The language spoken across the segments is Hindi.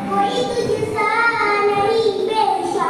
कोई तुझसा नहीं पेशा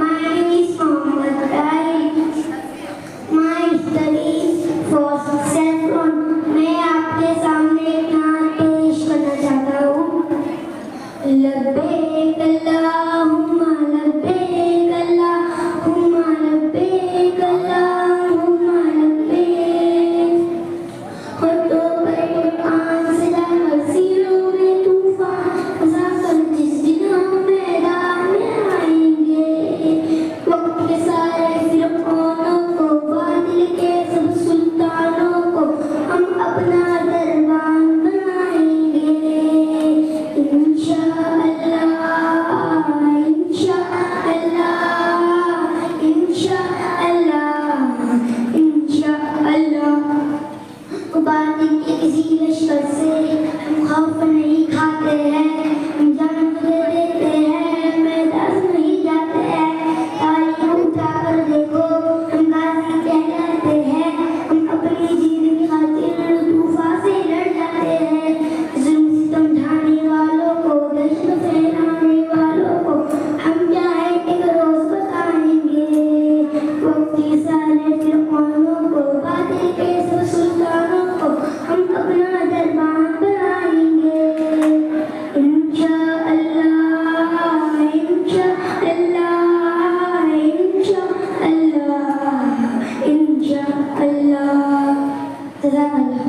My name is Mohammed. My study for success on मैं आपके सामने एक नात पेश करना चाहता हूँ. लब्बैक अल्लाहुम्मा लब्बैक अल्लाहुम्मा लब्बैक अल्लाहुम्मा लब्बैक. खुदों पर कुरान से वसीलों में तूफान मुसाफिर जिस दिन हम मैदान में आएंगे. वक्त के सारे फिरौनों को बातिल के सब सुल्तानों को हम अपना दरबान बनाएंगे. इंशाअल्लाह इंशाअल्लाह इंशाअल्लाह इंशाअल्लाह. बातिल के किसी लश्कर से हम खौफ नहीं खाते हैं, हम जान दे देते हैं, मैदान नहीं जाते हैं. तालियां उठाकर देखो हम गाजी कहलाते हैं. हम अपनी जीत की खातिर तूफान से लड़ जाते हैं. जुल्म सितम ढाने वालों को, दहशत फैलाने वालों को हम क्या है एक रोज बताएंगे. वक्त के सारे फिरौनों को, बातिल के सब सुल्तानों को हम अपना दरबान बनाएंगे. इंशाअल्लाह इंशाअल्लाह इंशाअल्लाह इंशाअल्लाह. जज़ाकल्लाह.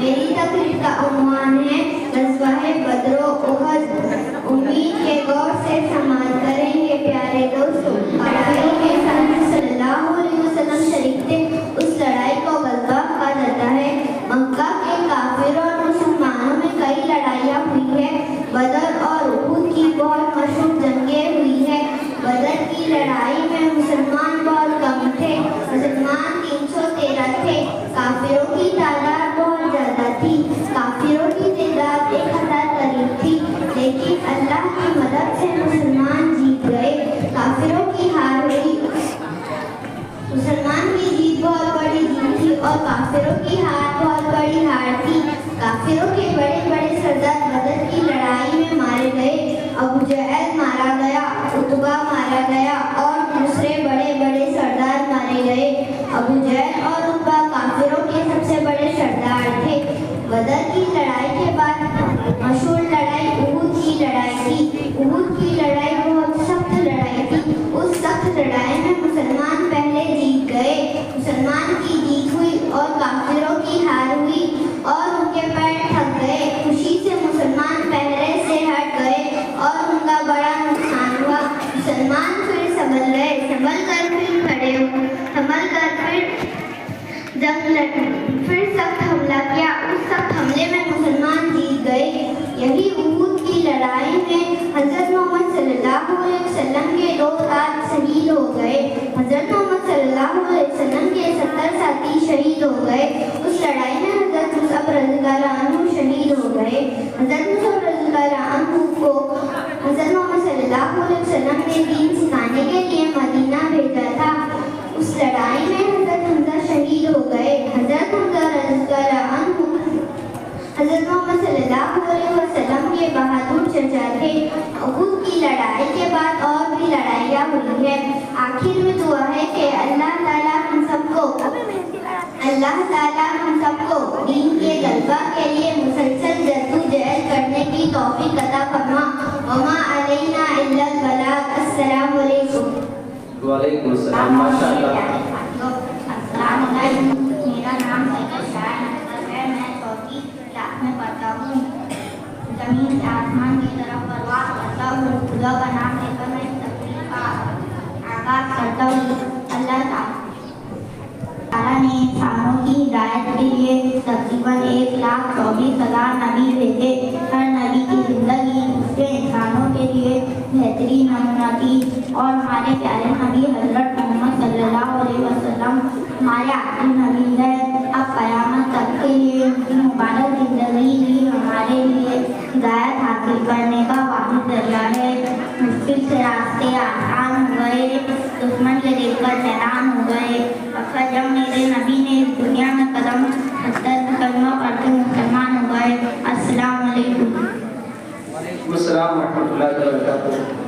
मेरी तकरीर का उन्वान है ग़ज़वा-ए बद्र-ओ-उहद. उम्मीद के गौर से समाअत करेंगे प्यारे दोस्तों. काफिरों के साथ सल्लल्लाहु अलैहि वसल्लम शरीक थे. उस लड़ाई को ग़ज़वा कहा जाता है. मक्का के काफिरों और मुसलमानों में कई लड़ाइयाँ हुई है. बदर और उहुद की बहुत मशहूर जंगें हुई है. बदर की लड़ाई में मुसलमान बहुत कम थे. मुसलमान 313 थे. काफिरों की तादाद बहुत ज्यादा थी. काफिरों की तादाद 1000 करीब थी. लेकिन अल्लाह की मदद से मुसलमान जीत गए. काफिरों की हार हुई. मुसलमान की जीत बहुत बड़ी जीत थी और काफिरों की हार बहुत बड़ी हार थी. काफिरों के बड़े बड़े सरदार बदर की लड़ाई में मारे गए. अबू जहल मारा गया, उतबा मारा गया और दूसरे बड़े बड़े सरदार मारे गए. अबू जहल और उतबा काफिरों के सबसे बड़े सरदार थे. बदर की लड़ाई के बाद मशहूर लड़ाई उहुद की लड़ाई थी. उहुद की लड़ाई बहुत सख्त लड़ाई थी. उस सख्त लड़ाई में मुसलमान पहले जीत गए. मुसलमान की जीत हुई और काफिरों की हार हुई और उनके पैर थक गए. खुशी से मुसलमान पहरे से हट गए और उनका बड़ा नुकसान हुआ. मुसलमान फिर संभल गए, संभल कर फिर खड़े हुए, संभल कर फिर जंग लड़ी, फिर सख्त हमला किया. उस सख्त हमले में मुसलमान जीत गए. यही उहुद की लड़ाई में हज़रत मोहम्मद सल्लल्लाहु अलैहि वसल्लम के 2 साथ शहीद हो गए. हज़रत मोहम्मद सल्लल्लाहु अलैहि वसल्लम के 70 साथी शहीद हो गए. उस लड़ाई में हज़रत मुसअब रज़ियल्लाहु अन्हु शहीद हो गए. हज़रत मुसअब रज़ियल्लाहु अन्हु को हज़रत मोहम्मद सल्लल्लाहु अलैहि वसल्लम ने दीन सिखाने के लिए मदीना भेजा था. उस लड़ाई में हज़रत हमज़ा शहीद हो गए. हज़रत हमज़ा रज़ियल्लाहु अन्हु हज़रत मोहम्मद सल्लल्लाहु अलैहि वसल्लम के बहादुर चचा थे. उहुद की लड़ाई के बाद और भी लड़ाइयाँ हुई है. आखिर में दुआ है कि अल्लाह ताला हम सबको दीन के गलबा के लिए मुसलसल जद्दोजहद करने की तौफीक अता फरमा. वमा अलैना इल्लल बलाग. अस्सलामु अलैकुम. वालेकुम अस्सलाम. माशाअल्लाह. मेरा नाम शाह है. मैं 4वीं क्लास में पढ़ता हूँ. जमीन से आसमान की तरफ परवाज़ करता हूँ. खुदा का नाम लेकर मैं इस तकरीर का आगाज़ करता हूँ. अल्लाह ताला ने इंसानों की हिदायत के लिए तकरीबन 1,24,000 नबी भेजे. हर नबी की ज़िंदगी दूसरे इंसानों के लिए बेहतरीन नमूना थी और हमारे प्यारे नबी हज़रत मोहम्मद सल्लल्लाहु अलैहि वसल्लम हमारे आखिरी नबी है। अब क़यामत तक के लिए उनकी मुबारक ज़िंदगी ही हमारे लिए हिदायत हासिल करने का वाहिद जरिया है। मुश्किल से रास्ते आसान हो गए, दुश्मन के देखकर हैरान हो गए। अक्सर जब मेरे नबी ने इस दुनिया में कदम रखकर कलमा पढ़ते मुसलमान हो गए। अस्सलाम वालेकुम। अस्सलाम रहमतुल्लाहि व बरकातुहू।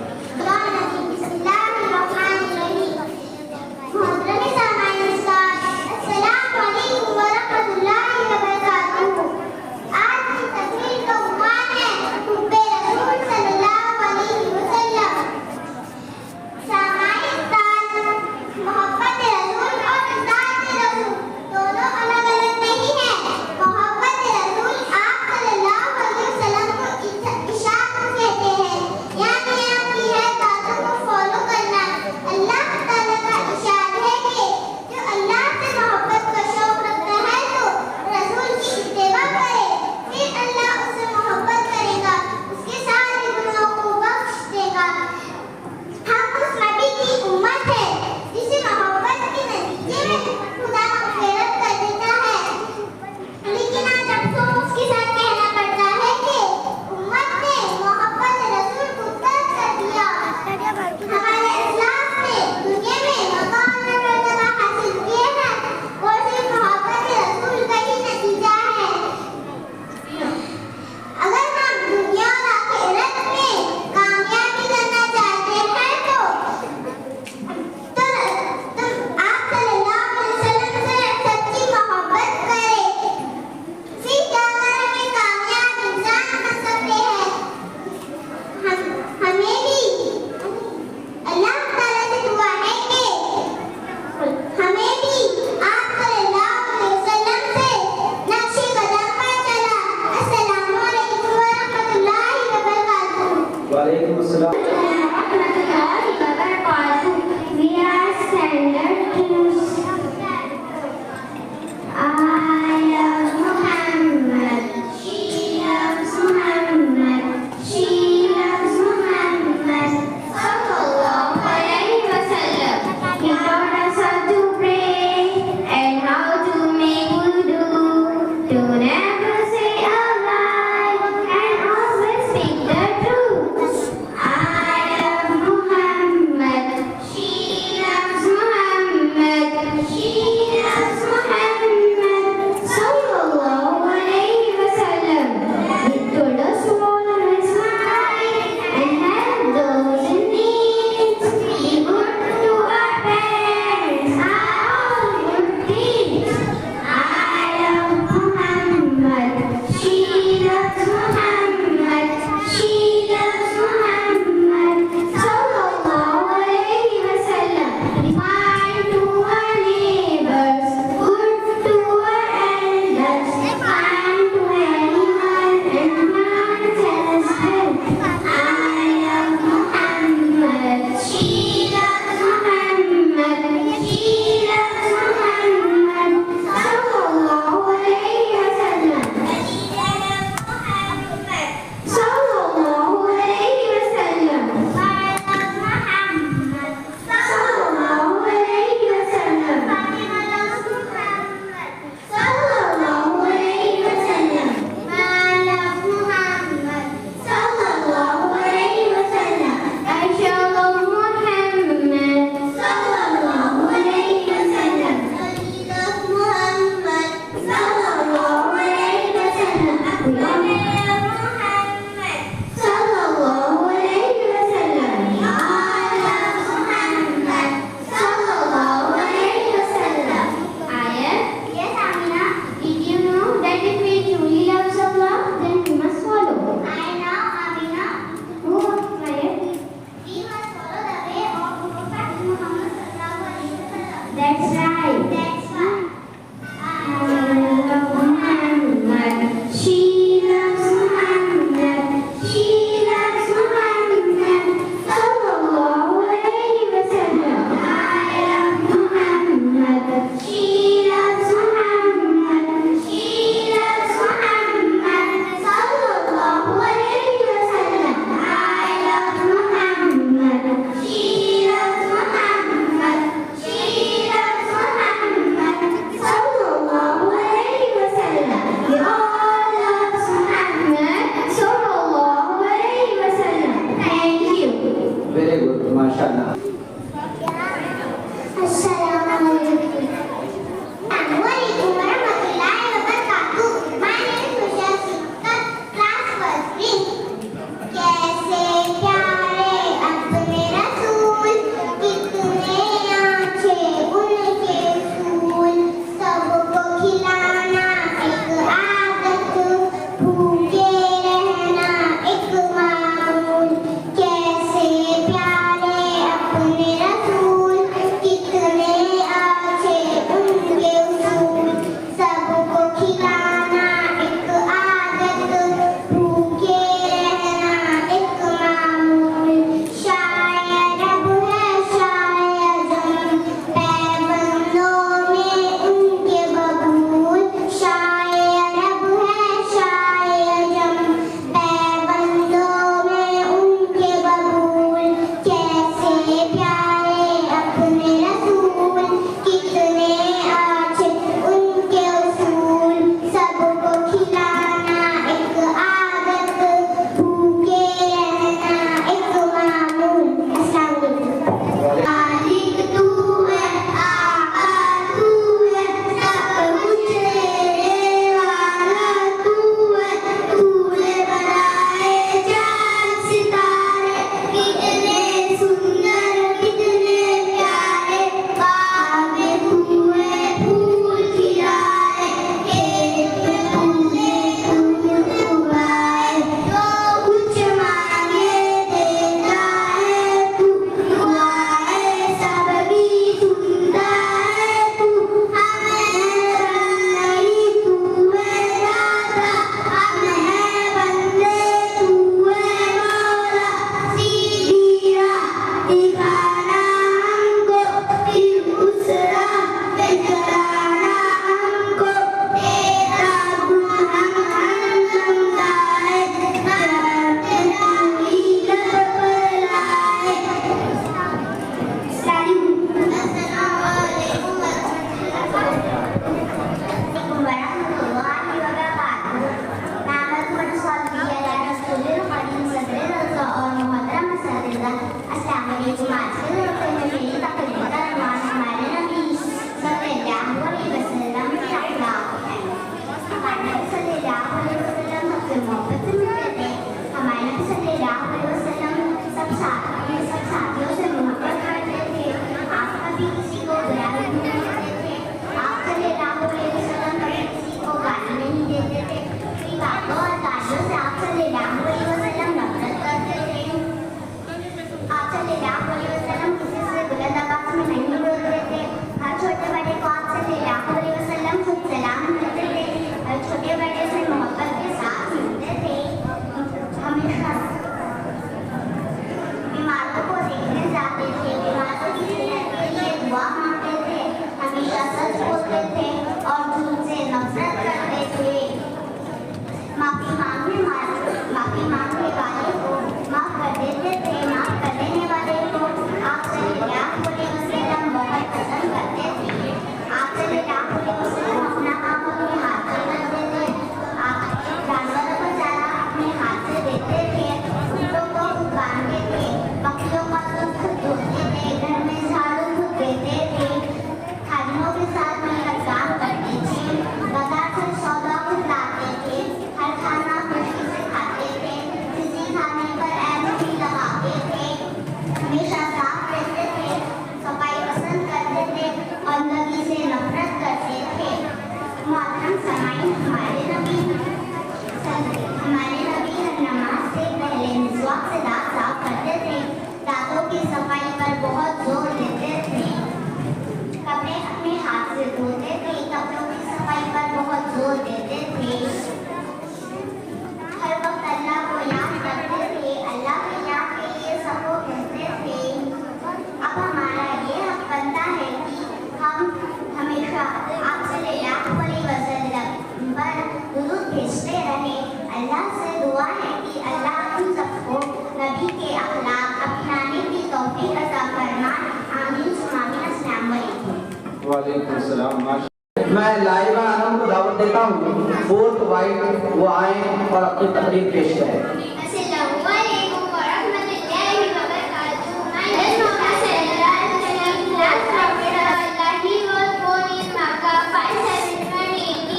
वालेकुम सलाम। माशा मैं लाइबा आलम को दावत देता हूँ, 4th वाइट वो आए और अपनी तकरीर पेश करें। अस्सलामुअलैकुम वरहमतुल्लाहि वबरकातुहू। My name is Mohammed Sayyid Al-Salam. Last Prophet of Allah. He was born in Makkah 571 AD.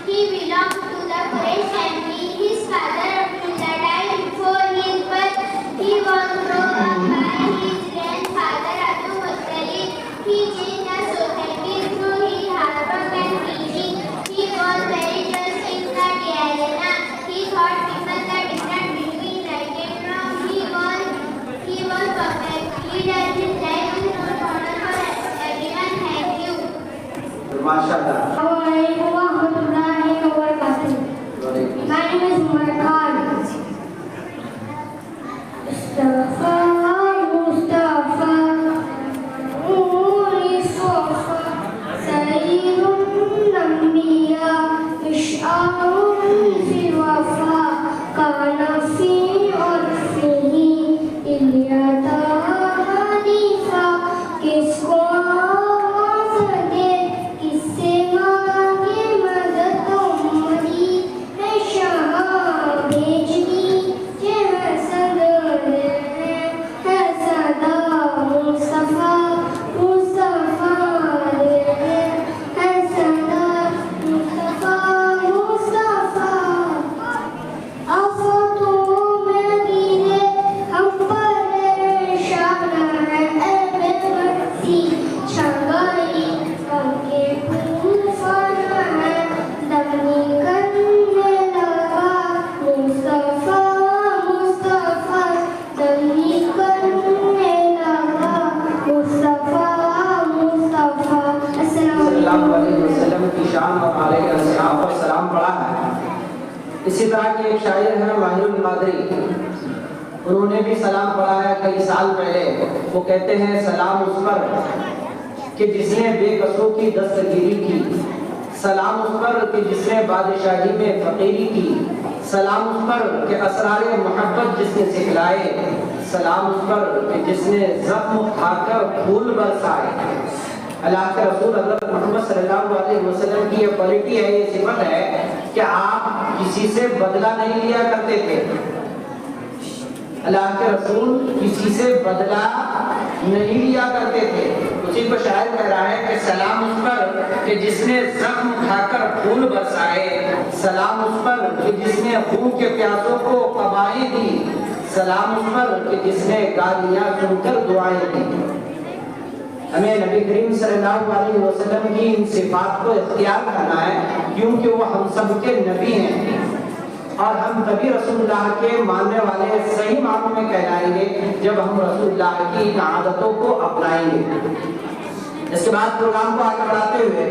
He belonged to the Quraysh family. His father Abdullah died before his birth. He was brought up by his grandfather Abdul Muttalib. He changed the society through his hard work and preaching. He was very just in the arena. He taught people the difference between right and wrong. He was perfect. He did his life with role model for everyone. Thank you. माशाअल्लाह। Assalamualaikum warahmatullahi wabarakatuh. My name is Umar Khan. Mustafa, Mustafa, Mustafa, Sayyidun Anbiya, Ish'arun fi wafa, kana fi urfihi, Ilyata Hanifa, kisko आज़ादे, किससे मांगे मदद उम्मती, है शाह भेजनी, जहाँ सदर है सदा मुस्तफा, मुस्तफा है सदा मुस्तफा, मुस्तफा। आफतों में गिरे हम परेशान हैं, ऐ बेबसी छंगाई करके तूफान है, दम निकलने लगा मुस्तफा, मुस्तफा, दम निकलने लगा मुस्तफा, मुस्तफा। अस्सलाम सल्लल्लाहु अलैहि वसल्लम की शान और आले अस्हाब पर सलाम पढ़ा है। इसी तरह के एक शायर हैं माहिरुल मादरी, उन्होंने भी सलाम पढ़ा है कई साल पहले। वो कहते हैं सलाम उस पर कि जिसने बेकसों की दस्तगीरी की, सलाम उस पर कि जिसने बादशाही में फकीरी की, सलाम उस पर कि असरारे मोहब्बत जिसने सिखलाए, सलाम उस पर कि जिसने जख्म खाकर फूल बरसाए। अल्लाह के रसूल हज़रत मोहम्मद सल्लल्लाहु अलैहि वसल्लम की ये क्वालिटी है, ये सिफत है कि आप किसी से बदला नहीं लिया करते थे। अल्लाह के रसूल किसी से बदला नहीं लिया करते थे। उसी को शायर कह रहा है कि सलाम उस पर कि जिसने जख्म खाकर फूल बरसाए, सलाम उस पर कि जिसने खून के प्यासों को कबाएं दी, सलाम उस पर कि जिसने गालियां सुनकर दुआएं दी। हमें नबी करीम सल्लल्लाहु अलैहि वसल्लम की इन सिफात को इख्तियार करना है, क्योंकि वो हम सब के नबी हैं और हम तभी रसूलुल्लाह के मानने वाले सही मानों में कहलाएंगे जब हम रसूलुल्लाह की इन आदतों को अपनाएंगे। इसके बाद प्रोग्राम को आगे बढ़ाते हुए